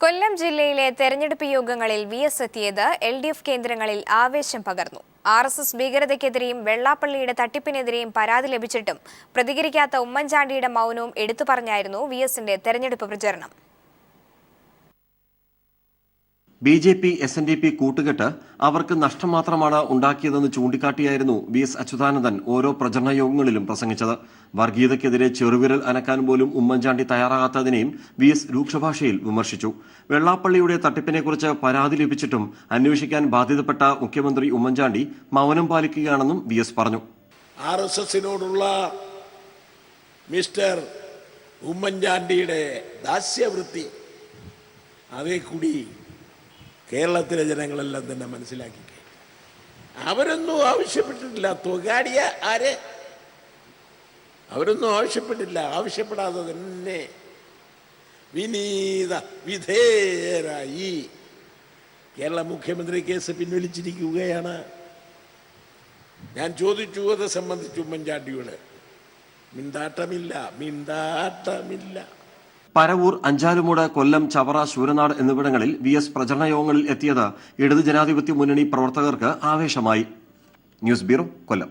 കൊല്ലം ജില്ലയിലെ തെരഞ്ഞെടുപ്പ് യോഗങ്ങളിൽ വി.എസ്. എത്തിയത് എൽ.ഡി.എഫ് കേന്ദ്രങ്ങളിൽ ആവേശം പകർന്നു. ആർ.എസ്.എസ് ഭീകരതയ്ക്കെതിരെയും വെള്ളാപ്പള്ളിയുടെ തട്ടിപ്പിനെതിരെയും പരാതി ലഭിച്ചിട്ടും പ്രതികരിക്കാത്ത ഉമ്മൻചാണ്ടിയുടെ മൗനവും എടുത്തുപറഞ്ഞായിരുന്നു വി.എസിന്റെ തെരഞ്ഞെടുപ്പ് പ്രചരണം. ബി.ജെ.പി, എസ്.എൻ.ഡി.പി കൂട്ടുകെട്ട് അവർക്ക് നഷ്ടം മാത്രമാണ് ഉണ്ടാക്കിയതെന്ന് ചൂണ്ടിക്കാട്ടിയായിരുന്നു വി.എസ്. അച്യുതാനന്ദൻ ഓരോ പ്രചരണ യോഗങ്ങളിലും പ്രസംഗിച്ചത്. വർഗീയതയ്ക്കെതിരെ ചെറുവിരൽ അനക്കാൻ പോലും ഉമ്മൻചാണ്ടി തയ്യാറാകാത്തതിനെയും വി.എസ്. രൂക്ഷഭാഷയിൽ വിമർശിച്ചു. വെള്ളാപ്പള്ളിയുടെ തട്ടിപ്പിനെക്കുറിച്ച് പരാതി ലഭിച്ചിട്ടും അന്വേഷിക്കാൻ ബാധ്യതപ്പെട്ട മുഖ്യമന്ത്രി ഉമ്മൻചാണ്ടി മൗനം പാലിക്കുകയാണെന്നും വി.എസ്. പറഞ്ഞു. ആർ.എസ്.എസിനോടുള്ള മിസ്റ്റർ ഉമ്മൻചാണ്ടിയുടെ ദാസ്യവൃത്തി അതേ കൂടി കേരളത്തിലെ ജനങ്ങളെല്ലാം തന്നെ മനസ്സിലാക്കിക്കേ. അവരൊന്നും ആവശ്യപ്പെട്ടിട്ടില്ല. തൊഗാടിയ ആരെ അവരൊന്നും ആവശ്യപ്പെട്ടില്ല. ആവശ്യപ്പെടാതെ തന്നെ വിനീത വിധേയരായി കേരള മുഖ്യമന്ത്രി കേസ് പിൻവലിച്ചിരിക്കുകയാണ്. ഞാൻ ചോദിച്ചു, അത് സംബന്ധിച്ച് ഉമ്മൻചാണ്ടിയോട്. മിണ്ടാട്ടമില്ല. പരവൂർ, അഞ്ചാലുമൂട്, കൊല്ലം, ചവറ, ശൂരനാട് എന്നിവിടങ്ങളിൽ വി.എസ്. പ്രചരണ യോഗങ്ങളിൽ എത്തിയത് ഇടത് ജനാധിപത്യ മുന്നണി പ്രവർത്തകർക്ക് ആവേശമായി. ന്യൂസ് ബ്യൂറോ, കൊല്ലം.